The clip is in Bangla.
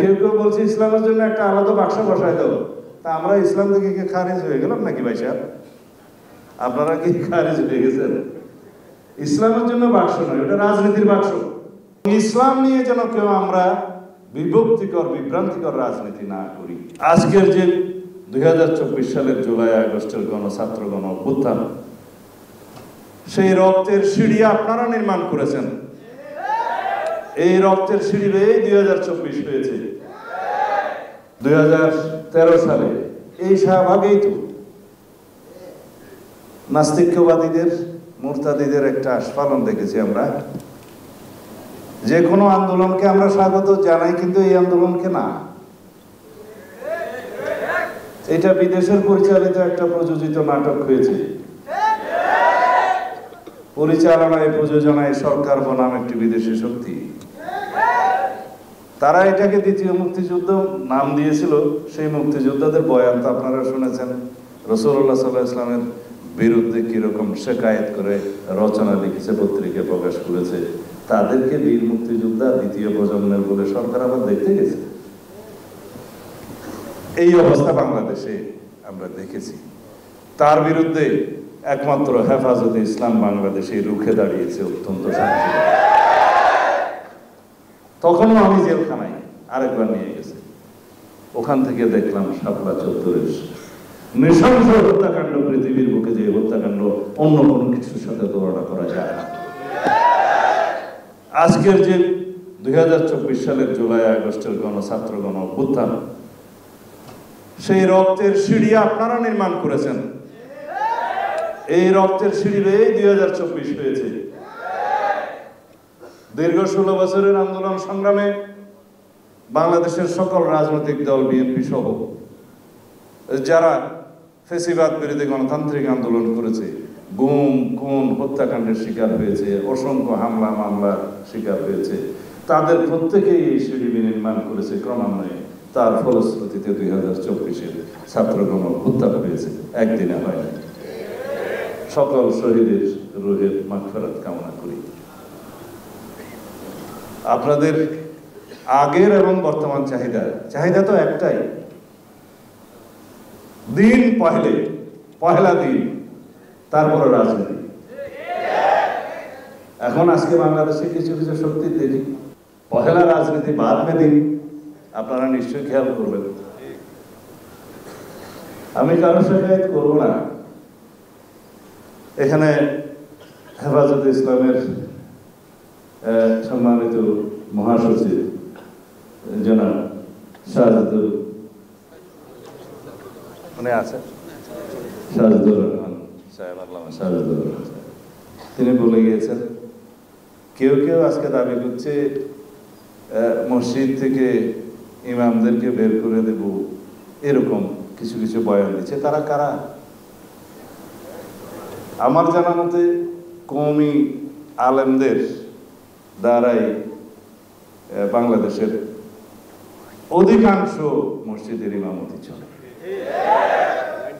কেউ কেউ বলছে ইসলামের জন্য একটা আলাদা বাক্স বসায় দাও, তা আমরা ইসলাম থেকে কি খারিজ হয়ে গেলাম নাকি ভাই সাহেব? আপনারা কি খারিজ হয়ে গেছেন? ইসলামের জন্য বাক্স নয়, ওটা রাজনীতির বাক্স। ইসলাম নিয়ে যেন কেউ আমরা বিভক্তিকর বিভ্রান্তিকর রাজনীতি না করি। আজকের যে 2024 সালের জুলাই আগস্টের ছাত্র গণ অভ্যুত্থান, সেই রক্তের সিঁড়ি আপনারা নির্মাণ করেছেন। এই রক্তের সিঁড়ি বেয়ে 2024 হয়েছে। 2013 সালে এই শাহবাগেই তো নাস্তিক্যবাদীদের মুরতাদিদের একটা আস্ফালন দেখেছি আমরা। যে কোনো আন্দোলনকে আমরা স্বাগত জানাই, কিন্তু এই আন্দোলনকে না। এটা বিদেশের পরিচালিত একটা প্রযোজিত নাটক হয়েছে। পরিচালনায় প্রযোজনায় সরকার বনাম একটি বিদেশি শক্তি। তারা এটাকে দ্বিতীয় মুক্তিযুদ্ধ নাম দিয়েছিল। সেই মুক্তিযোদ্ধাদের বয়ান তো আপনারা শুনেছেন। রাসূলুল্লাহ সাল্লাল্লাহু আলাইহি ওয়াসাল্লামের বিরুদ্ধে কিরকম শেকায়েত করে রচনা লিখেছে, পত্রিকায় প্রকাশ করেছে। তাদেরকে বীর মুক্তিযোদ্ধা দ্বিতীয় প্রজন্মের বলে সরকার আবার দেখতে গেছে। এই অবস্থা বাংলাদেশে আমরা দেখেছি। তার বিরুদ্ধে একমাত্র হেফাজতে ইসলাম বাংলাদেশে রুখে দাঁড়িয়েছে অত্যন্ত শান্তি। তখনও আমি জেলখানায় আরেকবার নিয়ে গেছে, ওখান থেকে দেখলাম শাপলা চত্বরের নৃশংস হত্যাকাণ্ড। পৃথিবীর বুকে যে হত্যাকাণ্ড অন্য কোনো কিছুর সাথে তুলনা করা যায় না। আজকের যে 2024 সালের জুলাই আগস্টের ছাত্র গণ অভ্যুত্থান, সেই রক্তের সিঁড়ি আপনারা নির্মাণ করেছেন। এই রক্তের সিঁড়ি বেয়ে 2024 হয়েছে। দীর্ঘ 16 বছরের আন্দোলন সংগ্রামে বাংলাদেশের সকল রাজনৈতিক দল, বিএনপি সহ যারা ফ্যাসিবাদ বিরোধী গণতান্ত্রিক আন্দোলন করেছে, গুম খুন হত্যাকাণ্ডের শিকার হয়েছে, অসংখ্য হামলা মামলার শিকার হয়েছে, তাদের প্রত্যেকেই এই সিঁড়ি নির্মাণ করেছে ক্রমান্বয়ে। তার ফলশ্রুতিতে 2024-এর ছাত্রগণ অভ্যুত্থান হয়েছে, একদিনে হয় না। সকল শহীদের রুহের মাগফিরাত কামনা করি। আপনাদের আগের এবং বর্তমান চাহিদা তো একটাই, দিন পহেলা দিন, তারপরে রাজনীতি। এখন আজকে বাংলাদেশে কিছু কিছু শক্তি দেখি পহেলা রাজনীতি বাদ মে দিন। আপনারা নিশ্চয়ই খেয়াল করবেন। আমি কারো শেখায়ত করবো না। এখানে হেফাজতে ইসলামের সম্মানিত মহাসচিব জনাব শাহজাদুর রহমান সাহেব, আল্লামা শাহজাদুর রহমান সাহেব, তিনি বলে গিয়েছেন, কেউ কেউ আজকে দাবি করছে মসজিদ থেকে ইমামদেরকে বের করে দেব, এরকম কিছু কিছু বয়ান দিচ্ছে। তারা কারা? আমার জানা মতে কওমি আলেমদের দ্বারাই বাংলাদেশের অধিকাংশ মসজিদের ইমামতি চলে।